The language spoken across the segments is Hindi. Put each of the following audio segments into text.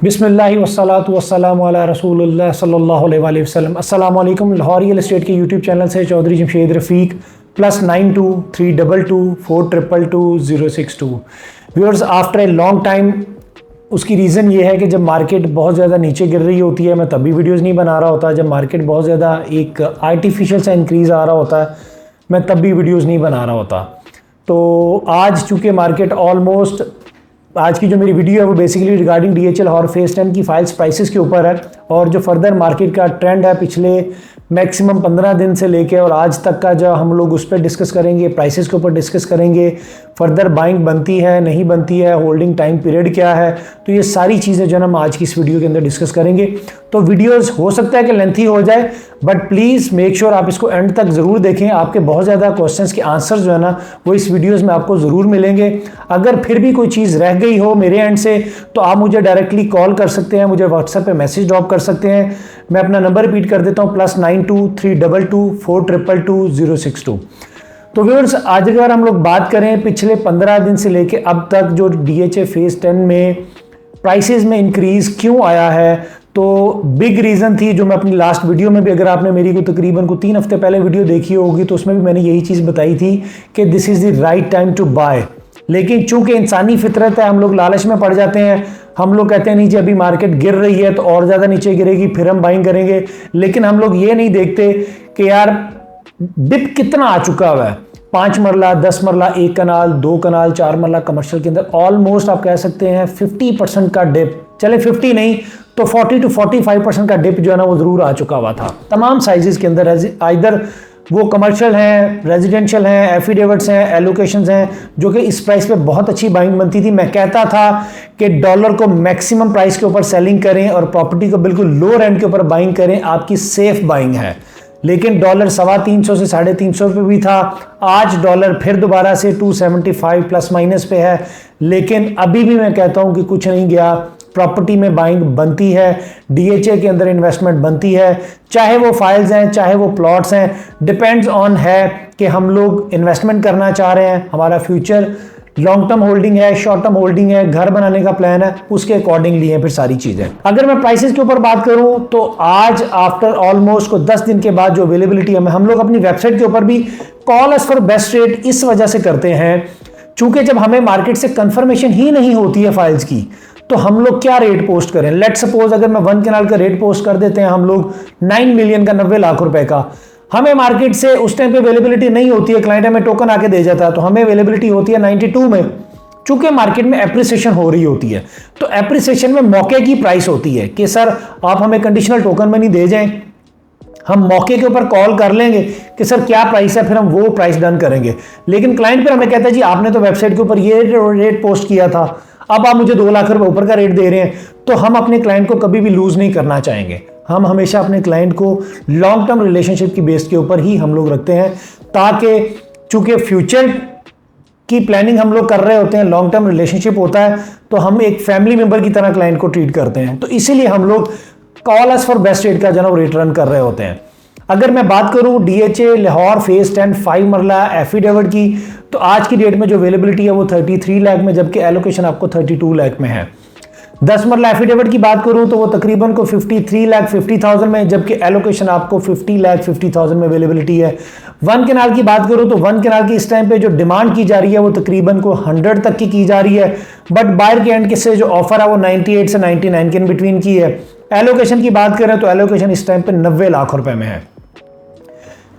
बिस्मिल्लाहि वस्सलातु वस्सलामु अला रसूलिल्लाह सल्लल्लाहु अलैहि वसल्लम। अस्सलाम वालेकुम। लाहौर रियल एस्टेट के यूट्यूब चैनल से चौधरी जमशेद रफ़ीक +9232224062। Viewers, after a long time, उसकी रीज़न ये है कि जब मार्केट बहुत ज़्यादा नीचे गिर रही होती है मैं तभी वीडियोज़ नहीं बना रहा होता। जब मार्केट बहुत ज़्यादा एक आर्टिफिशियल सा इंक्रीज़ आ रहा होता है मैं तब भी वीडियोज़ नहीं बना रहा होता। तो आज चूँकि मार्केट ऑलमोस्ट, आज की जो मेरी वीडियो है वो basically regarding DHL Lahore phase 10 की फाइल्स प्राइसेस के ऊपर है, और जो फर्दर मार्केट का ट्रेंड है पिछले मैक्सिमम 15 दिन से लेके और आज तक का, जो हम लोग उस पर डिस्कस करेंगे, प्राइसेस के ऊपर डिस्कस करेंगे, फर्दर बाइंग बनती है नहीं बनती है, होल्डिंग टाइम पीरियड क्या है। तो ये सारी चीज़ें जो है ना हम आज की इस वीडियो के अंदर डिस्कस करेंगे। तो वीडियोज़ हो सकता है कि लेंथी हो जाए, बट प्लीज़ मेक श्योर आप इसको एंड तक ज़रूर देखें। आपके बहुत ज़्यादा क्वेश्चंस के आंसर जो है ना वो इस वीडियोज़ में आपको ज़रूर मिलेंगे। अगर फिर भी कोई चीज़ रह गई हो मेरे एंड से तो आप मुझे डायरेक्टली कॉल कर सकते हैं, मुझे व्हाट्सएप पे मैसेज ड्रॉप कर सकते हैं। मैं अपना नंबर रिपीट कर देता हूँ, +923224220062। तो व्यूअर्स, आज अगर हम लोग बात करें पिछले 15 दिन से लेके अब तक जो DHA फेज़ 10 में प्राइसेस में इंक्रीज़ क्यों आया है, तो बिग रीज़न थी जो मैं अपनी लास्ट वीडियो में भी, अगर आपने मेरी को तकरीबन 3 हफ्ते पहले वीडियो देखी होगी तो उसमें भी मैंने यही चीज़ बताई थी कि this is the right time to buy. लेकिन चूंकि इंसानी फितरत है, हम लोग लालच में पड़ जाते हैं। हम लोग कहते हैं नहीं जी अभी मार्केट गिर रही है तो और ज़्यादा नीचे गिरेगी फिर हम बाइंग करेंगे, लेकिन हम लोग ये नहीं देखते कि यार डिप कितना आ चुका हुआ है। 5 मरला, 10 मरला, 1 कनाल, 2 कनाल, 4 मरला कमर्शियल के अंदर ऑलमोस्ट आप कह सकते हैं 50% का डिप, चले 50 नहीं तो 40 to 45% का डिप जो है ना वो ज़रूर आ चुका हुआ था तमाम साइजेस के अंदर। इधर वो कमर्शियल हैं, रेजिडेंशियल हैं, एफिडेविट्स हैं, एलोकेशंस हैं, जो कि इस प्राइस पे बहुत अच्छी बाइंग बनती थी। मैं कहता था कि डॉलर को मैक्सिमम प्राइस के ऊपर सेलिंग करें और प्रॉपर्टी को बिल्कुल लो रेंट के ऊपर बाइंग करें, आपकी सेफ बाइंग है। लेकिन डॉलर 350 से 350 पे भी था, आज डॉलर फिर दोबारा से 275 प्लस माइनस पे है। लेकिन अभी भी मैं कहता हूं कि कुछ नहीं गया, प्रॉपर्टी में बाइंग बनती है, DHA के अंदर इन्वेस्टमेंट बनती है, चाहे वो फाइल्स हैं चाहे वो प्लॉट्स हैं, डिपेंड्स ऑन है कि हम लोग इन्वेस्टमेंट करना चाह रहे हैं, हमारा फ्यूचर लॉन्ग टर्म होल्डिंग है, शॉर्ट टर्म होल्डिंग है, घर बनाने का प्लान है, उसके अकॉर्डिंगली है फिर सारी चीजें। अगर मैं प्राइसेस के ऊपर बात करूं तो आज आफ्टर ऑलमोस्ट को 10 दिन के बाद जो अवेलेबिलिटी है, हम लोग अपनी वेबसाइट के ऊपर भी call us for best rate इस वजह से करते हैं चूंकि जब हमें मार्केट से कंफर्मेशन ही नहीं होती है फाइल्स की तो हम लोग क्या रेट पोस्ट करें। लेट सपोज अगर मैं 1 कनाल का रेट पोस्ट कर देते हैं हम लोग 9 मिलियन का, 90 लाख रुपए का, हमें मार्केट से उस टाइम पे अवेलेबिलिटी नहीं होती है, क्लाइंट हमें टोकन आके दे जाता है तो हमें अवेलेबिलिटी होती है 92 में, चूंकि मार्केट में एप्रिसिएशन हो रही होती है। तो एप्रिसिएशन में मौके की प्राइस होती है कि सर आप हमें कंडीशनल टोकन में नहीं दे जाएं, हम मौके के ऊपर कॉल कर लेंगे कि सर क्या प्राइस है, फिर हम वो प्राइस डन करेंगे। लेकिन क्लाइंट फिर हमें कहता है जी आपने तो वेबसाइट के ऊपर ये रेट पोस्ट किया था, अब आप मुझे 2 लाख रुपए ऊपर का रेट दे रहे हैं। तो हम अपने क्लाइंट को कभी भी लूज नहीं करना चाहेंगे। हम हमेशा अपने क्लाइंट को लॉन्ग टर्म रिलेशनशिप की बेस के ऊपर ही हम लोग रखते हैं, ताकि चूंकि फ्यूचर की प्लानिंग हम लोग कर रहे होते हैं, लॉन्ग टर्म रिलेशनशिप होता है, तो हम एक फैमिली मेंबर की तरह क्लाइंट को ट्रीट करते हैं। तो इसीलिए हम लोग call us for best rate का जो रेट रन कर रहे होते हैं। अगर मैं बात करूं DHA लाहौर फेज़ 10 5 मरला एफिडेविट की, तो आज की डेट में जो अवेलेबिलिटी है वो 33 लाख में, जबकि एलोकेशन आपको 32 लाख में है। 10 मरला एफिडेविट की बात करूं तो वो तकरीबन को 53,50,000 में, जबकि एलोकेशन आपको 50,50,000 में अवेलेबिलिटी है। 1 कनाल की बात करूं तो 1 कनाल की इस टाइम पे जो डिमांड की जा रही है वो तकरीबन को 100 तक की जा रही है, बट बायर के एंड से जो ऑफर है वो 98 से 99 के इन बिटवीन की है। एलोकेशन की बात करें तो एलोकेशन इस टाइम पे 90 लाख रुपए में है।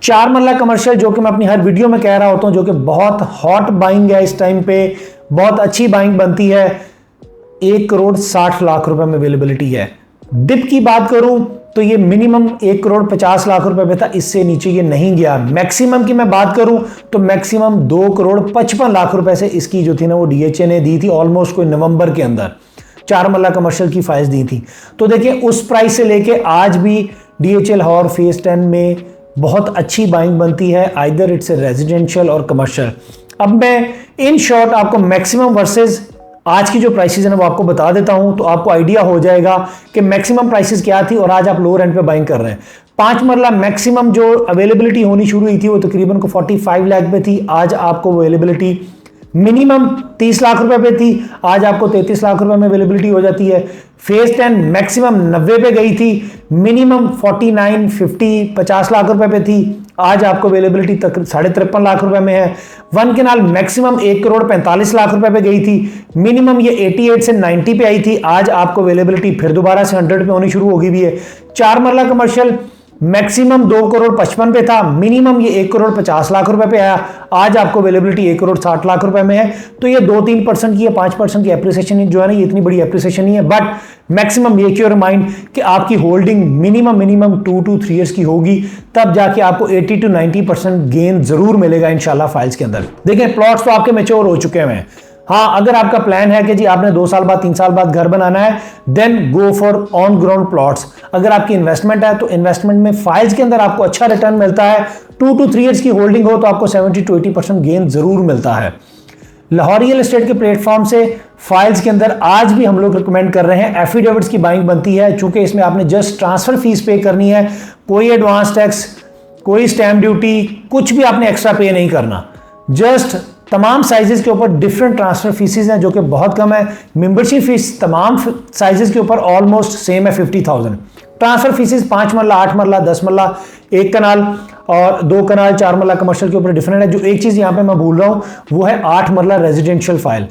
4 मरला कमर्शियल, जो कि मैं अपनी हर वीडियो में कह रहा होता हूं, जो कि बहुत हॉट बाइंग है इस टाइम पे, बहुत अच्छी बाइंग बनती है, 1,60,00,000 रुपए में अवेलेबिलिटी है। डिप की बात करूं तो ये मिनिमम 1,50,00,000 रुपए में था, इससे नीचे ये नहीं गया। मैक्सिमम की मैं बात करूं तो मैक्सिमम 2,55,00,000 रुपए से इसकी जो थी ना वो DHA ने दी थी ऑलमोस्ट कोई नवंबर के अंदर, 4 मरला कमर्शियल की फाइल्स दी थी। तो देखिए उस प्राइस से लेके आज भी DHA लाहौर फेज़ 10 में बहुत अच्छी बाइंग बनती है, आइदर इट्स ए रेजिडेंशियल और कमर्शियल। अब मैं इन शॉर्ट आपको मैक्सिमम वर्सेस आज की जो प्राइसेस है वो आपको बता देता हूं, तो आपको आइडिया हो जाएगा कि मैक्सिमम प्राइसेस क्या थी और आज आप लो रेंट पे बाइंग कर रहे हैं। 5 मरला मैक्सिमम जो अवेलेबिलिटी होनी शुरू हुई थी वो तकरीबन को 45 लाख पे थी, आज आपको अवेलेबिलिटी मिनिमम 30 लाख रुपए पे थी, आज आपको 33 लाख रुपए में अवेलेबिलिटी हो जाती है। फेज 10 मैक्सिमम 90 पे गई थी, मिनिमम 49, 50, 50 लाख रुपए पे थी, आज आपको अवेलेबिलिटी तक 53.5 लाख रुपए में है। One canal maximum 1 crore 45 lakh रुपए पे गई थी, मिनिमम ये 88 से 90 पे आई थी, आज आपको अवेलेबिलिटी फिर दोबारा से 100 पे होनी शुरू होगी भी है। 4 मरला कमर्शियल मैक्सिमम 2 करोड़ 55 पे था, मिनिमम ये 1 करोड़ 50 लाख रुपए पे आया, आज आपको अवेलेबिलिटी 1 करोड़ 60 लाख रुपए में है। तो ये 2-3% की या 5% की एप्रिसिएशन जो है ना, ये इतनी बड़ी एप्रिसिएशन नहीं है, but maximum make your mind कि आपकी होल्डिंग मिनिमम 2 to 3 इयर्स की होगी, तब जाके आपको 80 to 90% गेन जरूर मिलेगा इंशाल्लाह फाइल्स के अंदर। देखिए प्लॉट्स तो आपके मैच्योर हो चुके हैं। हाँ, अगर आपका प्लान है कि जी आपने 2 साल बाद 3 साल बाद घर बनाना है, then go for on ground plots. अगर आपकी इन्वेस्टमेंट है तो इन्वेस्टमेंट में फाइल्स के अंदर आपको अच्छा रिटर्न मिलता है। 2 to 3 इयर्स की होल्डिंग हो तो आपको 70 to 80% गेन जरूर मिलता है। लाहौर रियल एस्टेट के प्लेटफॉर्म से फाइल्स के अंदर आज भी हम लोग रिकमेंड कर रहे हैं एफिडेविट्स की बाइंग बनती है, चूंकि इसमें आपने जस्ट ट्रांसफर फीस पे करनी है, कोई एडवांस टैक्स, कोई स्टैंप ड्यूटी, कुछ भी आपने एक्स्ट्रा पे नहीं करना। जस्ट तमाम साइजेस के ऊपर डिफरेंट ट्रांसफर फीसेस हैं जो कि बहुत कम है। मेंबरशिप फीस तमाम साइजेस के ऊपर ऑलमोस्ट सेम है 50,000। ट्रांसफर फीसेस 5 मरला, 8 मरला, 10 मरला, 1 कनाल और 2 कनाल, 4 मरला कमर्शियल के ऊपर डिफरेंट है। जो एक चीज यहां पे मैं भूल रहा हूं वो है 8 मरला रेजिडेंशियल फाइल,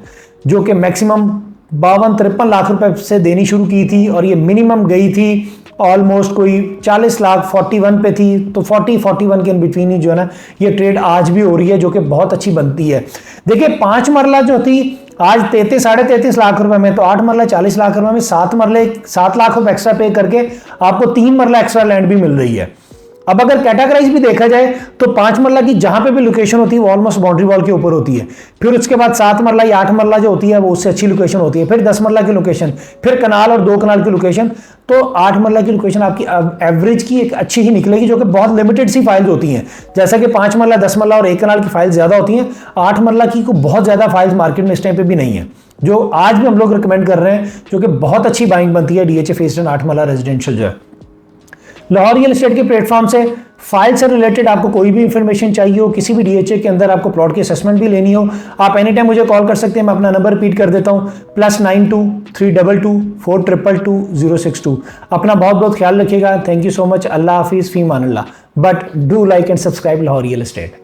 जो कि मैक्सिमम 52-53 लाख रुपए से देनी शुरू की थी और ये मिनिमम गई थी ऑलमोस्ट कोई 40 लाख 41 पे थी, तो 40-41 के इन बिटवीन ही जो है ना ये ट्रेड आज भी हो रही है, जो कि बहुत अच्छी बनती है। देखिए 5 मरला जो थी आज 33-33.5 लाख रुपए में, तो 8 मरला 40 लाख रुपए में 7 मरले 7 लाख रुपए एक्स्ट्रा पे करके आपको 3 मरला एक्स्ट्रा लैंड भी मिल रही है। अब अगर कैटेगराइज भी देखा जाए तो 5 मरला की जहां पे भी लोकेशन होती है वो ऑलमोस्ट बाउंड्री वॉल के ऊपर होती है, फिर उसके बाद 7 मरला या 8 मरला जो होती है वो उससे अच्छी लोकेशन होती है, फिर 10 मरला की लोकेशन, फिर कनाल और 2 कनाल की लोकेशन, तो 8 मरला की लोकेशन आपकी एवरेज की एक अच्छी ही निकलेगी, जो कि बहुत लिमिटेड सी फाइल्स होती हैं। जैसा कि 5 मरला, 10 मरला और 1 कनाल की फाइल ज्यादा होती हैं, 8 मरला की को बहुत ज्यादा फाइल्स मार्केट में इस टाइम पे भी नहीं है, जो आज भी हम लोग रिकमेंड कर रहे हैं, जो कि बहुत अच्छी बाइंग बनती है डीएचए फेज 10 8 मरला रेजिडेंशियल जो है। लाहौर रियल एस्टेट के प्लेटफॉर्म से फाइल से रिलेटेड आपको कोई भी इंफॉर्मेशन चाहिए हो, किसी भी डीएचए के अंदर आपको प्लॉट की असेसमेंट भी लेनी हो, आप एनी टाइम मुझे कॉल कर सकते हैं। मैं अपना नंबर रिपीट कर देता हूँ, +92 322 422 062। अपना बहुत बहुत ख्याल रखिएगा। Thank you so much. Allah हाफिज़, फी मान Allah. But do like and subscribe Lahore real estate.